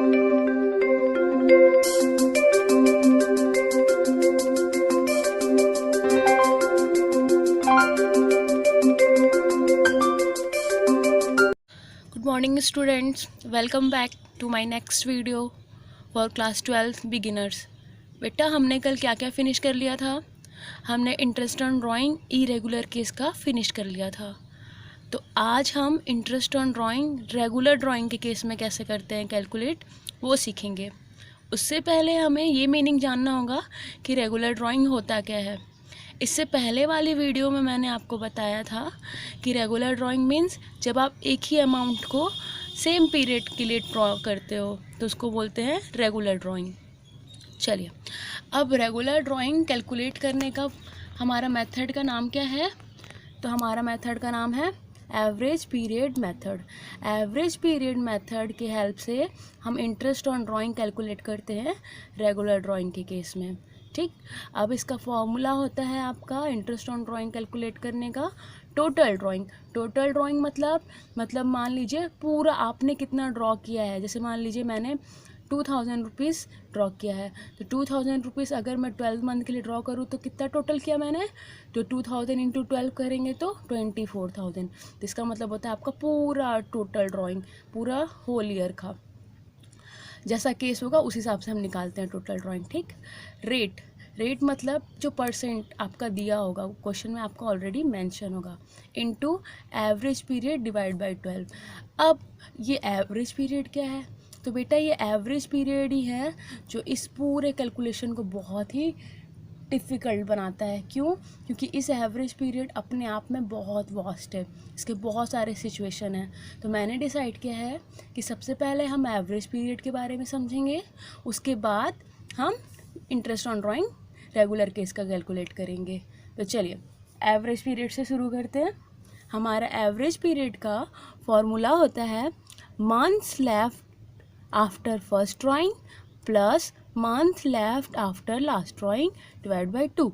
Good morning students, welcome back to my next video for class 12 beginners। बेटा हमने कल क्या क्या फिनिश कर लिया था? हमने interest on drawing irregular case का फिनिश कर लिया था। तो आज हम interest on drawing regular drawing के केस में कैसे करते हैं कैलकुलेट, वो सीखेंगे। उससे पहले हमें ये मीनिंग जानना होगा कि रेगुलर ड्राइंग होता क्या है। इससे पहले वाली वीडियो में मैंने आपको बताया था कि रेगुलर ड्राइंग मीन्स जब आप एक ही अमाउंट को सेम पीरियड के लिए ड्रॉ करते हो तो उसको बोलते हैं रेगुलर ड्राइंग। चलिए, अब रेगुलर ड्राइंग कैलकुलेट करने का हमारा मेथड का नाम क्या है? तो हमारा मेथड का नाम है average period method. Average period method की हेल्प से हम इंटरेस्ट ऑन ड्राइंग कैलकुलेट करते हैं रेगुलर ड्राइंग के केस में। ठीक, अब इसका फॉर्मूला होता है आपका इंटरेस्ट ऑन ड्राइंग कैलकुलेट करने का टोटल ड्राइंग। टोटल ड्राइंग मतलब मान लीजिए पूरा आपने कितना ड्रॉ किया है। जैसे मान लीजिए मैंने 2000 रुपीज़ ड्रॉ किया है, तो 2000 रुपीज़ अगर मैं 12 मंथ के लिए ड्रॉ करूँ तो कितना टोटल किया मैंने? तो 2000 इंटू 12 करेंगे तो 24,000। तो इसका मतलब होता है आपका पूरा टोटल ड्राइंग, पूरा होल ईयर का। जैसा केस होगा उस हिसाब से हम निकालते हैं टोटल ड्राइंग। ठीक, रेट मतलब जो परसेंट आपका दिया होगा क्वेश्चन में आपका ऑलरेडी मेंशन होगा, into average period divide by 12। अब ये एवरेज पीरियड क्या है? तो बेटा ये एवरेज पीरियड ही है जो इस पूरे कैलकुलेशन को बहुत ही डिफ़िकल्ट बनाता है। क्यों? क्योंकि इस एवरेज पीरियड अपने आप में बहुत वास्ट है, इसके बहुत सारे सिचुएशन हैं। तो मैंने डिसाइड किया है कि सबसे पहले हम एवरेज पीरियड के बारे में समझेंगे, उसके बाद हम interest on drawing regular case का कैलकुलेट करेंगे। तो चलिए एवरेज पीरियड से शुरू करते हैं। हमारा एवरेज पीरियड का फॉर्मूला होता है months left after first drawing plus month left after last drawing divide by 2।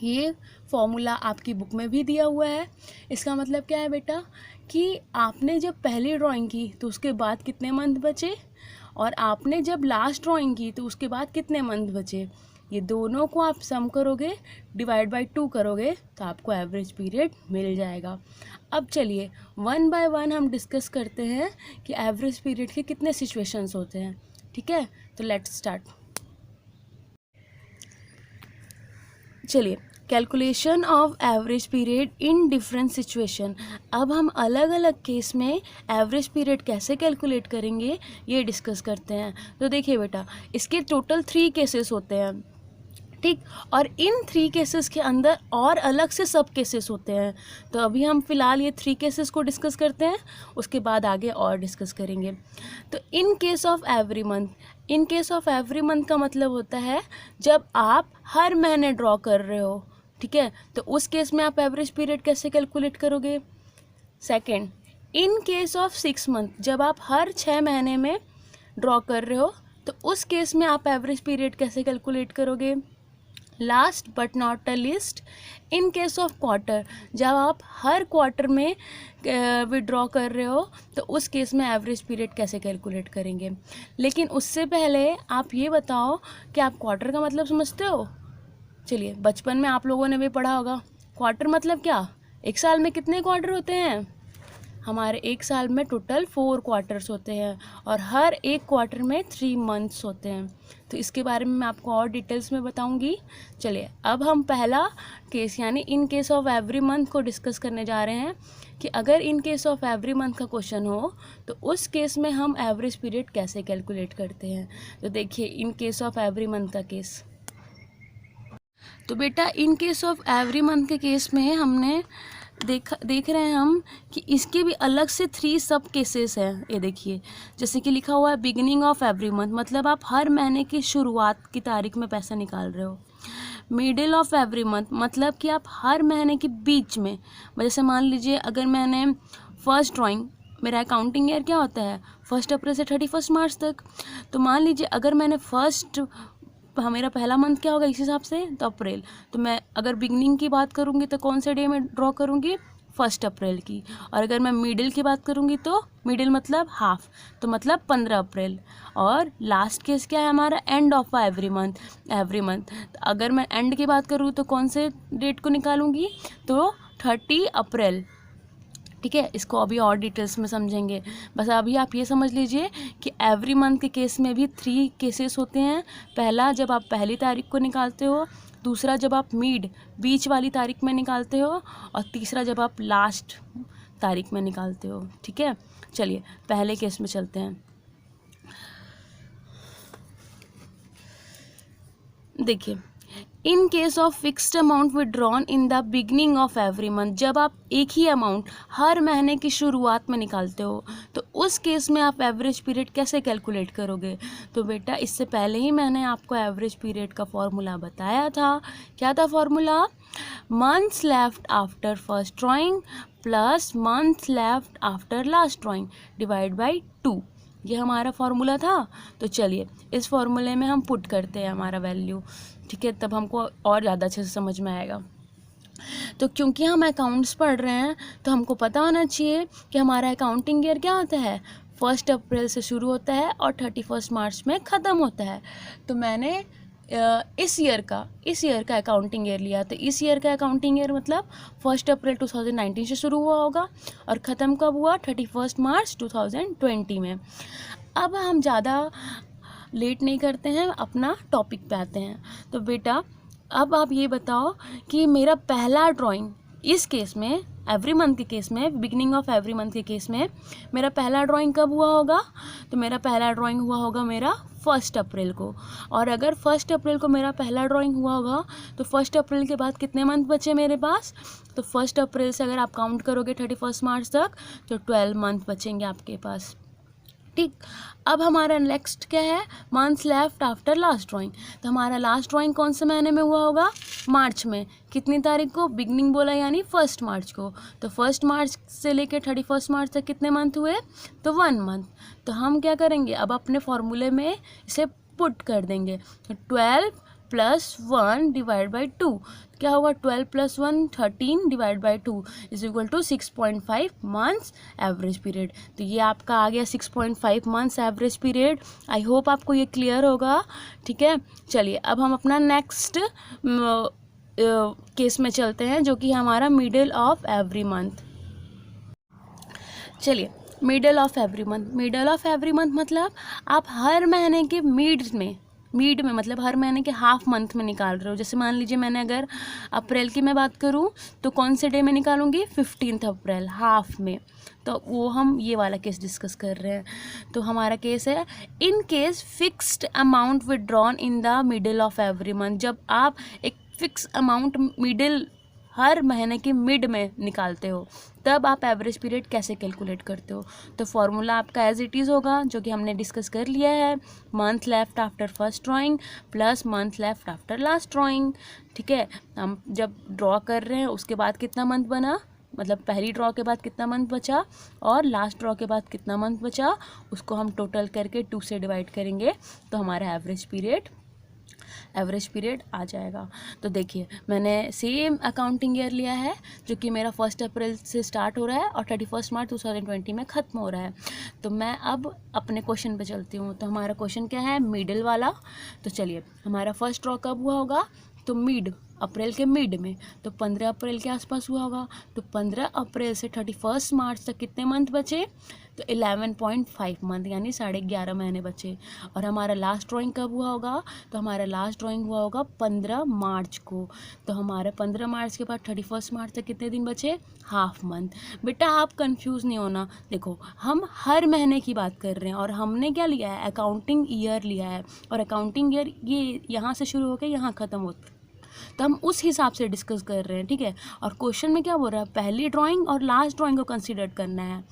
ये फॉर्मूला आपकी बुक में भी दिया हुआ है। इसका मतलब क्या है बेटा कि आपने जब पहली ड्राइंग की तो उसके बाद कितने मंथ बचे, और आपने जब लास्ट ड्राइंग की तो उसके बाद कितने मंथ बचे, ये दोनों को आप सम करोगे, डिवाइड बाय 2 करोगे तो आपको एवरेज पीरियड मिल जाएगा। अब चलिए वन बाय वन हम डिस्कस करते हैं कि एवरेज पीरियड के कितने सिचुएशंस होते हैं। ठीक है, तो लेट्स स्टार्ट। चलिए, calculation of average period in different situation. अब हम अलग अलग केस में एवरेज पीरियड कैसे कैलकुलेट करेंगे ये डिस्कस करते हैं। तो देखिए बेटा, इसके टोटल 3 केसेस होते हैं। ठीक, और इन 3 केसेस के अंदर और अलग से सब केसेस होते हैं। तो अभी हम फिलहाल ये 3 केसेस को डिस्कस करते हैं, उसके बाद आगे और डिस्कस करेंगे। तो in case of every month, in case of every month का मतलब होता है जब आप हर महीने ड्रॉ कर रहे हो। ठीक है, तो उस केस में आप एवरेज पीरियड कैसे कैलकुलेट करोगे? Second, in case of 6 month, जब आप हर 6 महीने में ड्रॉ कर रहे हो तो उस केस में आप एवरेज पीरियड कैसे कैलकुलेट करोगे? Last but not the list, in case of quarter, जब आप हर क्वार्टर में विड्रॉ कर रहे हो तो उस केस में एवरेज पीरियड कैसे कैलकुलेट करेंगे। लेकिन उससे पहले आप ये बताओ कि आप क्वार्टर का मतलब समझते हो? चलिए, बचपन में आप लोगों ने भी पढ़ा होगा क्वार्टर मतलब क्या। एक साल में कितने क्वार्टर होते हैं? हमारे एक साल में टोटल 4 क्वार्टर्स होते हैं और हर एक क्वार्टर में 3 मंथ्स होते हैं। तो इसके बारे में मैं आपको और डिटेल्स में बताऊंगी। चलिए, अब हम पहला केस यानी in case of every month को डिस्कस करने जा रहे हैं कि अगर in case of every month का क्वेश्चन हो तो उस केस में हम एवरेज पीरियड कैसे कैलकुलेट करते हैं। तो देखिए, in case of every month का केस। तो बेटा, in case of every month के केस में हमने देख रहे हैं हम कि इसके भी अलग से 3 सब केसेस हैं। ये देखिए, जैसे कि लिखा हुआ है बिगिनिंग ऑफ एवरी मंथ, मतलब आप हर महीने की शुरुआत की तारीख में पैसा निकाल रहे हो। मिडिल ऑफ एवरी मंथ, मतलब कि आप हर महीने के बीच में, जैसे मान लीजिए अगर मैंने फर्स्ट ड्राइंग, मेरा अकाउंटिंग ईयर क्या होता है 1 अप्रैल से 31 मार्च तक, तो मान लीजिए अगर मैंने मेरा पहला मंथ क्या होगा इस हिसाब से, तो अप्रैल। तो मैं अगर बिगनिंग की बात करूँगी तो कौन से डे में ड्रॉ करूँगी? 1 अप्रैल की। और अगर मैं मिडिल की बात करूँगी तो मिडिल मतलब हाफ, तो मतलब 15 अप्रैल। और लास्ट केस क्या है हमारा, एंड ऑफ एवरी मंथ। अगर मैं एंड की बात करूँ तो कौन से डेट को निकालूंगी, तो 30 अप्रैल। ठीक है, इसको अभी और डिटेल्स में समझेंगे। बस अभी आप ये समझ लीजिए कि एवरी मंथ के केस में भी 3 केसेस होते हैं। पहला जब आप पहली तारीख को निकालते हो, दूसरा जब आप बीच वाली तारीख में निकालते हो, और तीसरा जब आप लास्ट तारीख में निकालते हो। ठीक है, चलिए पहले केस में चलते हैं। देखिए, in case of fixed amount withdrawn in the beginning of every month, जब आप एक ही अमाउंट हर महीने की शुरुआत में निकालते हो तो उस केस में आप एवरेज पीरियड कैसे कैलकुलेट करोगे। तो बेटा इससे पहले ही मैंने आपको एवरेज पीरियड का फॉर्मूला बताया था। क्या था formula, months left after first drawing plus months left after last drawing divide by 2, ये हमारा फॉर्मूला था। तो चलिए इस फॉर्मूले में हम पुट करते हैं हमारा वैल्यू। ठीक है, तब हमको और ज़्यादा अच्छे से समझ में आएगा। तो क्योंकि हम अकाउंट्स पढ़ रहे हैं तो हमको पता होना चाहिए कि हमारा अकाउंटिंग ईयर क्या होता है, 1 अप्रैल से शुरू होता है और 31 मार्च में ख़त्म होता है। तो मैंने इस ईयर का अकाउंटिंग ईयर लिया। तो इस ईयर का अकाउंटिंग ईयर मतलब 1 अप्रैल 2019 से शुरू हुआ होगा और ख़त्म कब हुआ, 31 मार्च 2020 में। अब हम ज़्यादा लेट नहीं करते हैं, अपना टॉपिक पे आते हैं। तो बेटा अब आप ये बताओ कि मेरा पहला ड्राइंग इस केस में, एवरी मंथ के केस में, बिगिनिंग ऑफ एवरी मंथ के केस में मेरा पहला ड्राइंग कब हुआ होगा। तो मेरा पहला ड्राइंग हुआ होगा मेरा 1 अप्रैल को। और अगर 1 अप्रैल को मेरा पहला ड्राइंग हुआ होगा तो 1 अप्रैल के बाद कितने मंथ बचे मेरे पास, तो 1 अप्रैल से अगर आप काउंट करोगे 31 मार्च तक तो 12 मंथ बचेंगे आपके पास। ठीक, अब हमारा नेक्स्ट क्या है, months left after last drawing. तो हमारा लास्ट ड्राइंग कौन से महीने में हुआ होगा, मार्च में। कितनी तारीख को, बिगनिंग बोला यानी 1 मार्च को। तो 1 मार्च से लेकर 31 मार्च तक कितने मंथ हुए, तो 1 मंथ। तो हम क्या करेंगे, अब अपने फॉर्मूले में इसे पुट कर देंगे। तो 12 + 1 डिवाइड बाई 2 क्या होगा, 12 + 1 13 divide by 2 is equal to 6.5 months average period. तो ये आपका आ गया 6.5 months average period. I hope आपको ये क्लियर होगा। ठीक है, चलिए अब हम अपना नेक्स्ट केस में चलते हैं जो कि हमारा मिडिल ऑफ एवरी मंथ। चलिए मिडिल ऑफ एवरी मंथ मतलब आप हर महीने के मिड में मतलब हर महीने के हाफ मंथ में निकाल रहे हो। जैसे मान लीजिए मैंने अगर अप्रैल की मैं बात करूं तो कौन से डे में निकालूंगी, 15 अप्रैल हाफ में। तो वो हम ये वाला केस डिस्कस कर रहे हैं। तो हमारा केस है, in case fixed amount withdrawn in the middle of every month. जब आप एक फिक्स अमाउंट हर महीने की मिड में निकालते हो तब आप एवरेज पीरियड कैसे कैलकुलेट करते हो। तो फॉर्मूला आपका एज इट इज़ होगा जो कि हमने डिस्कस कर लिया है, month left after first drawing plus month left after last drawing. ठीक है, हम जब ड्रॉ कर रहे हैं उसके बाद कितना मंथ बना, मतलब पहली ड्रॉ के बाद कितना मंथ बचा और लास्ट ड्रॉ के बाद कितना मंथ बचा, उसको हम टोटल करके 2 से डिवाइड करेंगे तो हमारा एवरेज पीरियड आ जाएगा। तो देखिए मैंने सेम अकाउंटिंग ईयर लिया है जो कि मेरा 1 अप्रैल से स्टार्ट हो रहा है और 31 मार्च 2020 में ख़त्म हो रहा है। तो मैं अब अपने क्वेश्चन पे चलती हूँ। तो हमारा क्वेश्चन क्या है, मिडिल वाला। तो चलिए हमारा फर्स्ट ड्रॉ कब हुआ होगा, तो अप्रैल के मिड में, तो 15 अप्रैल के आसपास हुआ होगा। तो 15 अप्रैल से 31 मार्च तक कितने मंथ बचे, तो 11.5 मंथ यानी 11.5 महीने बचे। और हमारा लास्ट ड्राइंग कब हुआ होगा, तो हमारा लास्ट ड्राइंग हुआ होगा 15 मार्च को। तो हमारे 15 मार्च के बाद 31 मार्च तक कितने दिन बचे, हाफ मंथ। बेटा आप कंफ्यूज नहीं होना, देखो हम हर महीने की बात कर रहे हैं और हमने क्या लिया है, अकाउंटिंग ईयर लिया है। और अकाउंटिंग ईयर ये यहाँ से शुरू होकर यहाँ ख़त्म होता है, तो हम उस हिसाब से डिस्कस कर रहे हैं। ठीक है, और क्वेश्चन में क्या बोल रहा है, पहली ड्राइंग और लास्ट ड्राइंग को कंसीडर करना है।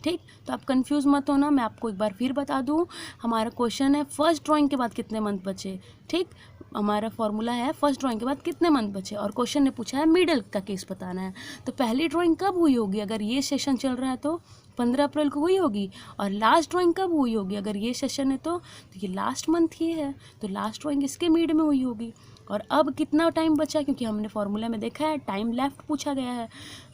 ठीक, तो आप कंफ्यूज मत होना, मैं आपको एक बार फिर बता दूं, हमारा क्वेश्चन है फर्स्ट ड्राइंग के बाद कितने मंथ बचे। ठीक, हमारा फॉर्मूला है फर्स्ट ड्राइंग के बाद कितने मंथ बचे, और क्वेश्चन ने पूछा है मिडिल का केस बताना है। तो पहली ड्राइंग कब हुई होगी, अगर ये सेशन चल रहा है तो 15 अप्रैल को हुई होगी। और लास्ट ड्राइंग कब हुई होगी, अगर ये सेशन है तो ये लास्ट मंथ ही है, तो लास्ट ड्राइंग इसके मिड में हुई होगी। और अब कितना टाइम बचा, क्योंकि हमने फॉर्मूला में देखा है टाइम लेफ्ट पूछा गया है,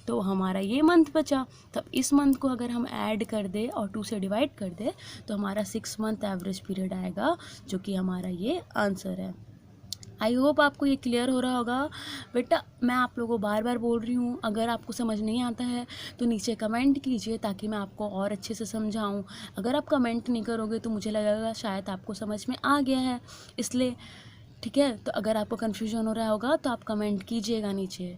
तो हमारा ये मंथ बचा। तब इस मंथ को अगर हम ऐड कर दे और 2 से डिवाइड कर दे तो हमारा 6 मंथ एवरेज पीरियड आएगा, जो कि हमारा ये आंसर है। आई होप आपको ये क्लियर हो रहा होगा। बेटा मैं आप लोगों को बार बार बोल रही हूँ, अगर आपको समझ नहीं आता है तो नीचे कमेंट कीजिए ताकि मैं आपको और अच्छे से समझाऊँ। अगर आप कमेंट नहीं करोगे तो मुझे लगेगा शायद आपको समझ में आ गया है, इसलिए ठीक है। तो अगर आपको कन्फ्यूजन हो रहा होगा तो आप कमेंट कीजिएगा नीचे।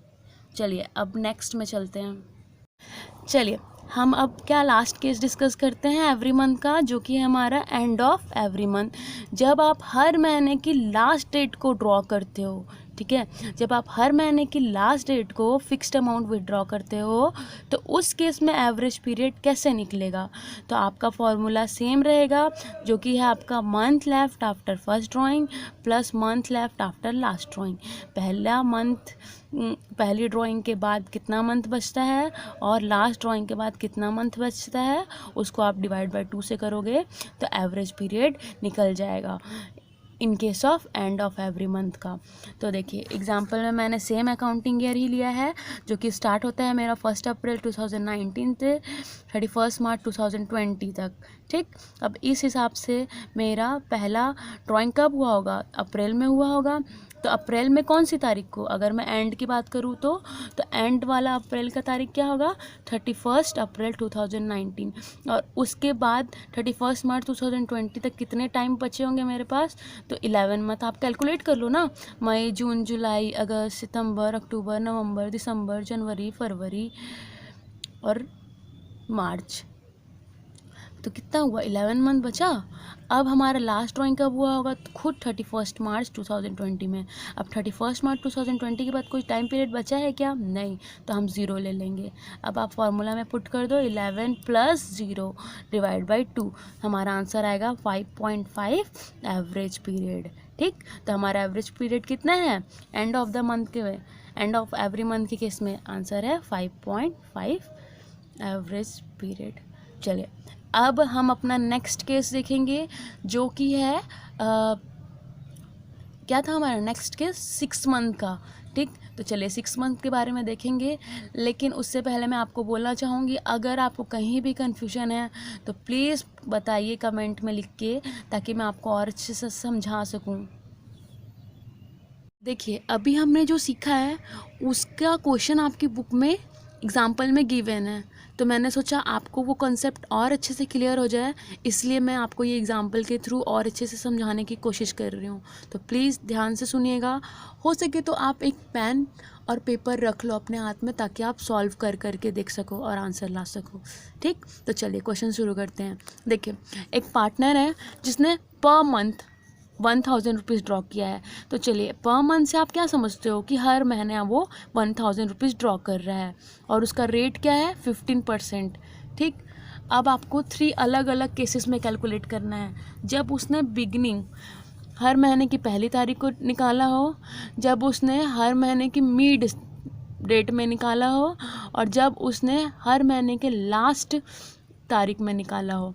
चलिए अब नेक्स्ट में चलते हैं। चलिए हम अब क्या लास्ट केस डिस्कस करते हैं एवरी मंथ का, जो कि हमारा एंड ऑफ एवरी मंथ। जब आप हर महीने की लास्ट डेट को ड्रॉ करते हो, ठीक है, जब आप हर महीने की लास्ट डेट को फिक्स्ड अमाउंट विड्रॉ करते हो तो उस केस में एवरेज पीरियड कैसे निकलेगा। तो आपका फॉर्मूला सेम रहेगा, जो कि है आपका month left after first drawing plus month left after last drawing. पहला मंथ पहली ड्राइंग के बाद कितना मंथ बचता है और लास्ट ड्राइंग के बाद कितना मंथ बचता है, उसको आप डिवाइड बाय 2 से करोगे तो एवरेज पीरियड निकल जाएगा in case of end of every month का। तो देखिए एग्जांपल में मैंने सेम अकाउंटिंग ईयर ही लिया है, जो कि स्टार्ट होता है मेरा 1 अप्रैल 2019 से 31 मार्च 2020 तक। ठीक, अब इस हिसाब से मेरा पहला ड्राइंग कब हुआ होगा, अप्रैल में हुआ होगा। तो अप्रैल में कौन सी तारीख को, अगर मैं एंड की बात करूँ तो एंड वाला अप्रैल का तारीख क्या होगा, 31 अप्रैल 2019। और उसके बाद 31 मार्च 2020 तक कितने टाइम बचे होंगे मेरे पास, तो 11 मंथ। आप कैलकुलेट कर लो ना, मई जून जुलाई अगस्त सितंबर अक्टूबर नवंबर दिसंबर जनवरी फरवरी और मार्च, तो कितना हुआ, 11 मंथ बचा। अब हमारा लास्ट ड्राइंग कब हुआ होगा, तो खुद 31 मार्च 2020 में। अब 31 मार्च 2020 के बाद कोई टाइम पीरियड बचा है क्या, नहीं, तो हम 0 ले लेंगे। अब आप फार्मूला में पुट कर दो 11 + 0 डिवाइड बाई 2, हमारा आंसर आएगा 5.5 एवरेज पीरियड। ठीक, तो हमारा एवरेज पीरियड कितना है एंड ऑफ द मंथ के, एंड ऑफ एवरी मंथ के केस में आंसर है 5.5 एवरेज पीरियड। चलिए अब हम अपना नेक्स्ट केस देखेंगे, जो कि है क्या था हमारा नेक्स्ट केस, 6 मंथ का। ठीक, तो चलिए 6 मंथ के बारे में देखेंगे, लेकिन उससे पहले मैं आपको बोलना चाहूँगी अगर आपको कहीं भी कन्फ्यूजन है तो प्लीज़ बताइए कमेंट में लिख के, ताकि मैं आपको और अच्छे से समझा सकूँ। देखिए अभी हमने जो सीखा है उसका क्वेश्चन आपकी बुक में एग्जाम्पल में गिवन है, तो मैंने सोचा आपको वो कॉन्सेप्ट और अच्छे से क्लियर हो जाए, इसलिए मैं आपको ये एग्जाम्पल के थ्रू और अच्छे से समझाने की कोशिश कर रही हूँ। तो प्लीज़ ध्यान से सुनिएगा, हो सके तो आप एक पेन और पेपर रख लो अपने हाथ में, ताकि आप सॉल्व कर करके देख सको और आंसर ला सको। ठीक, तो चलिए क्वेश्चन शुरू करते हैं। देखिए एक पार्टनर है जिसने पर मंथ 1000 रुपीज़ ड्रॉ किया है। तो चलिए पर मंथ से आप क्या समझते हो कि हर महीने वो 1000 रुपीज़ ड्रॉ कर रहा है और उसका रेट क्या है 15%। ठीक, अब आपको 3 अलग अलग केसेस में कैलकुलेट करना है। जब उसने बिगनिंग हर महीने की पहली तारीख को निकाला हो, जब उसने हर महीने की मिड डेट में निकाला हो, और जब उसने हर महीने के लास्ट तारीख में निकाला हो।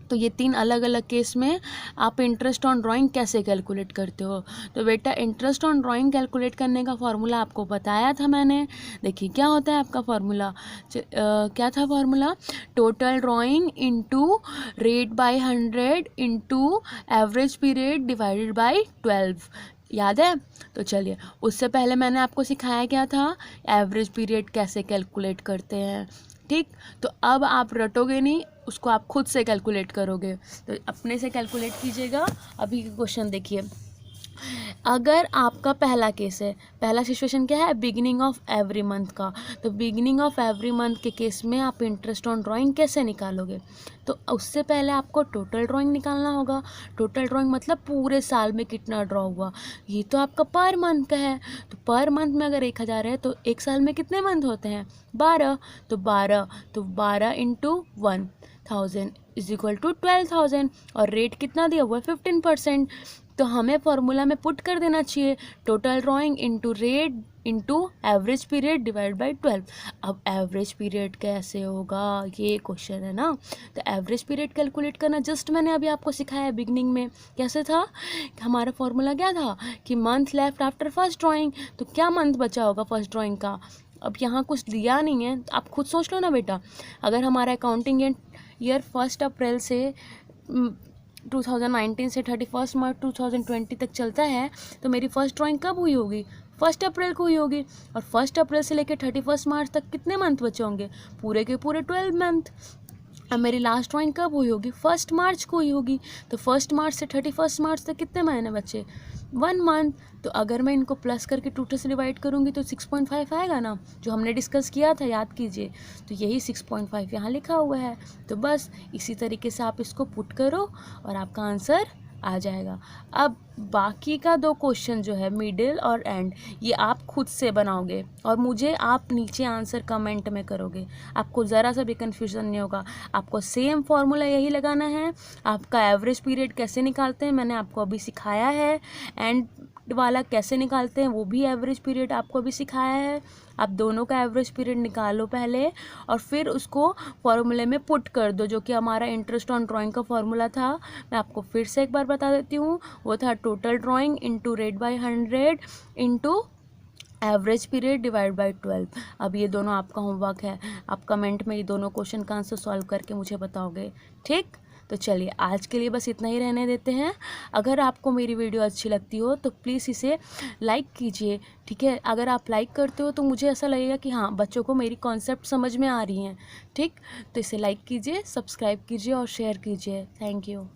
तो ये 3 अलग अलग केस में आप इंटरेस्ट ऑन ड्राइंग कैसे कैलकुलेट करते हो। तो बेटा इंटरेस्ट ऑन ड्राइंग कैलकुलेट करने का फार्मूला आपको बताया था मैंने। देखिए क्या होता है आपका फार्मूला, क्या था formula, total drawing into rate by 100 into average period divided by 12, याद है। तो चलिए उससे पहले मैंने आपको सिखाया क्या था, एवरेज पीरियड कैसे कैलकुलेट करते हैं। ठीक, तो अब आप रटोगे नहीं, उसको आप खुद से कैलकुलेट करोगे, तो अपने से कैलकुलेट कीजिएगा। अभी क्वेश्चन देखिए, अगर आपका पहला केस है, पहला सिचुएशन क्या है, बिगिनिंग ऑफ एवरी मंथ का। तो बिगिनिंग ऑफ एवरी मंथ के केस में आप इंटरेस्ट ऑन ड्राइंग कैसे निकालोगे, तो उससे पहले आपको टोटल ड्राइंग निकालना होगा। टोटल ड्राइंग मतलब पूरे साल में कितना ड्रॉ हुआ, ये तो आपका पर मंथ का है। तो पर मंथ में अगर 1000 है तो एक साल में कितने मंथ होते हैं, 12। तो 12 इंटू 1000 इज इक्वल टू 12,000, और रेट कितना दिया हुआ है 15%। तो हमें फॉर्मूला में पुट कर देना चाहिए total drawing into rate into average period divide by 12। अब एवरेज पीरियड कैसे होगा, ये क्वेश्चन है ना। तो एवरेज पीरियड कैलकुलेट करना जस्ट मैंने अभी आपको सिखाया है बिगनिंग में। कैसे था, हमारा फॉर्मूला क्या था कि month left after first drawing. तो क्या मंथ बचा होगा फर्स्ट ड्राइंग का, अब यहाँ कुछ दिया नहीं है, आप खुद सोच लो ना बेटा। अगर हमारा अकाउंटिंग ईयर 1 अप्रैल से 2019 से 31 मार्च 2020 तक चलता है, तो मेरी फर्स्ट ड्राइंग कब हुई होगी? 1 अप्रैल को हुई होगी। और 1 अप्रैल से लेकर 31 मार्च तक कितने मंथ बचे होंगे? पूरे के पूरे 12 मंथ। अब मेरी लास्ट ड्राइंग कब हुई होगी? 1 मार्च को हुई होगी। तो 1 मार्च से 31 मार्च तक कितने महीने बचे? 1 मंथ। तो अगर मैं इनको प्लस करके 2 से डिवाइड करूँगी तो 6.5 आएगा ना, जो हमने डिस्कस किया था, याद कीजिए। तो यही 6.5 यहाँ लिखा हुआ है। तो बस इसी तरीके से आप इसको पुट करो और आपका आंसर आ जाएगा। अब बाकी का 2 क्वेश्चन जो है मिडिल और एंड, ये आप खुद से बनाओगे और मुझे आप नीचे आंसर कमेंट में करोगे। आपको ज़रा सा भी कन्फ्यूज़न नहीं होगा। आपको सेम फॉर्मूला यही लगाना है। आपका एवरेज पीरियड कैसे निकालते हैं मैंने आपको अभी सिखाया है, एंड वाला कैसे निकालते हैं वो भी एवरेज पीरियड आपको अभी सिखाया है। आप दोनों का एवरेज पीरियड निकालो पहले और फिर उसको फॉर्मूले में पुट कर दो, जो कि हमारा इंटरेस्ट ऑन ड्राइंग का फॉर्मूला था। मैं आपको फिर से एक बार बता देती हूँ, वो था total drawing into rate by 100 into average period divide by 12। अब ये दोनों आपका होमवर्क है, आप कमेंट में ये दोनों क्वेश्चन का आंसर सॉल्व करके मुझे बताओगे, ठीक? तो चलिए आज के लिए बस इतना ही रहने देते हैं। अगर आपको मेरी वीडियो अच्छी लगती हो तो प्लीज़ इसे लाइक कीजिए, ठीक है? अगर आप लाइक करते हो तो मुझे ऐसा लगेगा कि हाँ, बच्चों को मेरी कॉन्सेप्ट समझ में आ रही हैं, ठीक? तो इसे लाइक कीजिए, सब्सक्राइब कीजिए और शेयर कीजिए। Thank you.